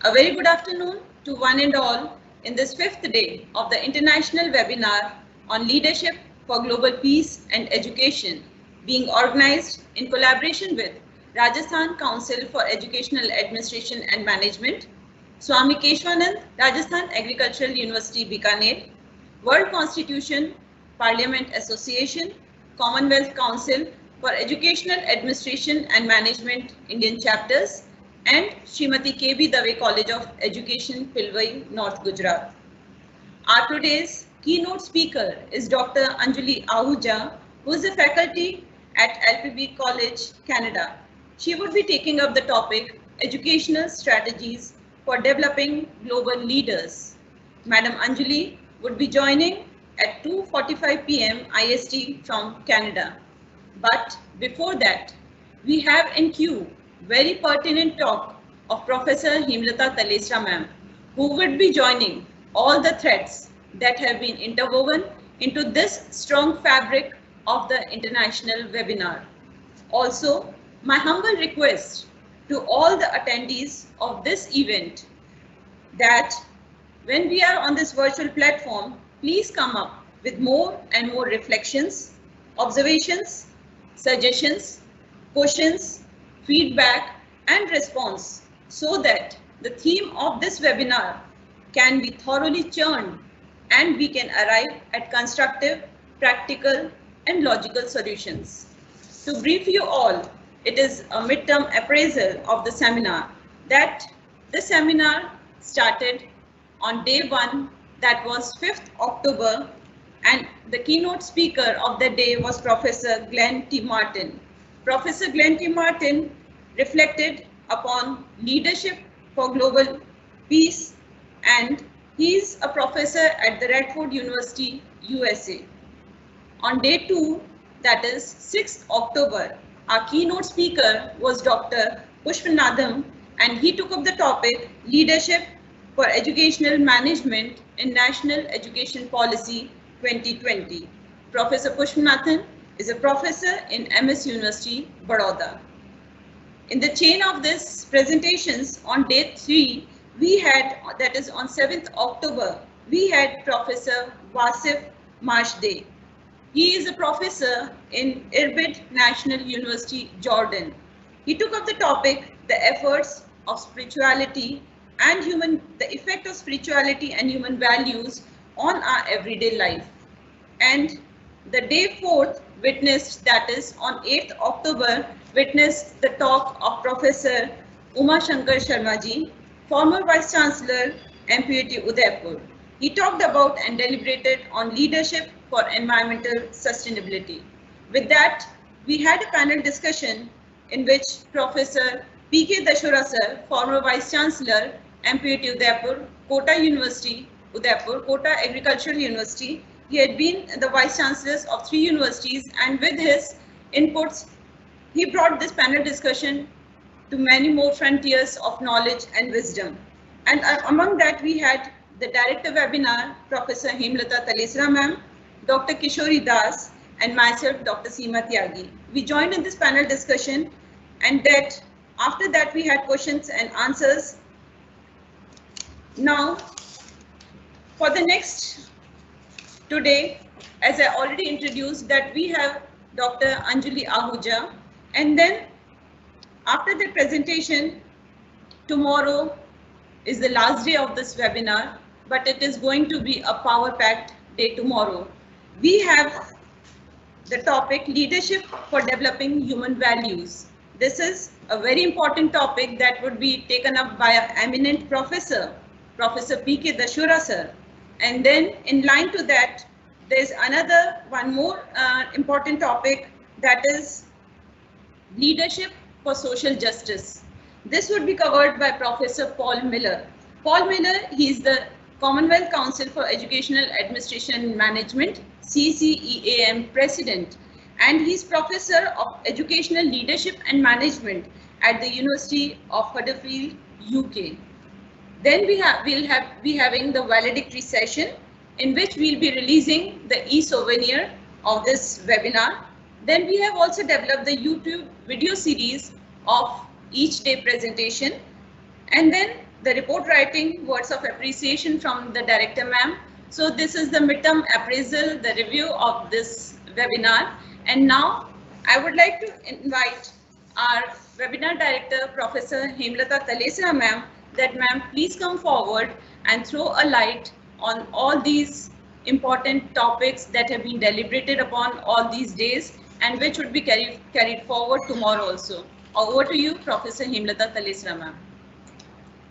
A very good afternoon to one and all in this fifth day of the international webinar on leadership for global peace and education being organized in collaboration with Rajasthan Council for Educational Administration and Management, Swami Keshwanand, Rajasthan Agricultural University, Bikaner, World Constitution Parliament Association, Commonwealth Council for Educational Administration and Management Indian chapters, and Srimati K.B. Dave College of Education, Pilwai, North Gujarat. Our today's keynote speaker is Dr. Anjali Ahuja, who is a faculty at LPB College, Canada. She would be taking up the topic Educational Strategies for Developing Global Leaders. Madam Anjali would be joining at 2:45 p.m. IST from Canada. But before that, we have in queue very pertinent talk of Professor Hemlata Talesra ma'am, who would be joining all the threads that have been interwoven into this strong fabric of the international webinar. Also, my humble request to all the attendees of this event that when we are on this virtual platform, please come up with more and more reflections, observations, suggestions, questions, feedback, and response so that the theme of this webinar can be thoroughly churned and we can arrive at constructive, practical, and logical solutions. To brief you all, it is a midterm appraisal of the seminar that the seminar started on day 1, that was 5th October, and the keynote speaker of the day was Professor Glenn T. Martin. Professor Glenn T. Martin reflected upon leadership for global peace, and he is a professor at the Radford University, USA. On day 2, that is 6th October, our keynote speaker was Dr. Pushpanadham, and he took up the topic Leadership for Educational Management in National Education Policy 2020. Professor Pushpanathan is a professor in MS University, Baroda. In the chain of this presentations on day 3, we had, that is on 7th October, we had Professor Wasif Marshday. He is a professor in Irbid National University, Jordan. He took up the topic, the efforts of spirituality and the effect of spirituality and human values on our everyday life. And the day 4th witnessed, that is on 8th October, witnessed the talk of Professor Uma Shankar Sharma ji, former Vice Chancellor, MPUT Udaipur. He talked about and deliberated on leadership for environmental sustainability. With that, we had a panel discussion in which Professor P.K. Dashura sir, former Vice Chancellor, MPUT Udaipur, Kota University, Udaipur, Kota Agricultural University. He had been the Vice Chancellors of 3 universities, and with his inputs, he brought this panel discussion to many more frontiers of knowledge and wisdom. And among that, we had the director webinar, Professor Hemlata Talesra ma'am, Dr. Kishori Das, and myself, Dr. Seema Tyagi. We joined in this panel discussion, and that after that we had questions and answers. Now, for the next today, as I already introduced, that we have Dr. Anjali Ahuja, and then after the presentation, tomorrow is the last day of this webinar, but it is going to be a power-packed day tomorrow. We have the topic Leadership for Developing Human Values. This is a very important topic that would be taken up by an eminent professor, Professor P.K. Dashura sir. And then in line to that, there's one more important topic, that is Leadership for Social Justice. This would be covered by Professor Paul Miller. Paul Miller, he is the Commonwealth Council for Educational Administration and Management, CCEAM President, and he's Professor of Educational Leadership and Management at the University of Huddersfield, UK. Then we'll be having the valedictory session, in which we'll be releasing the e-souvenir of this webinar. Then we have also developed the YouTube video series of each day presentation. And then the report writing, words of appreciation from the director ma'am. So this is the midterm appraisal, the review of this webinar. And now I would like to invite our webinar director, Professor Hemlata Talesara ma'am, that ma'am please come forward and throw a light on all these important topics that have been deliberated upon all these days and which would be carried forward tomorrow also. Over to you, Professor Hemlata Talesara ma'am.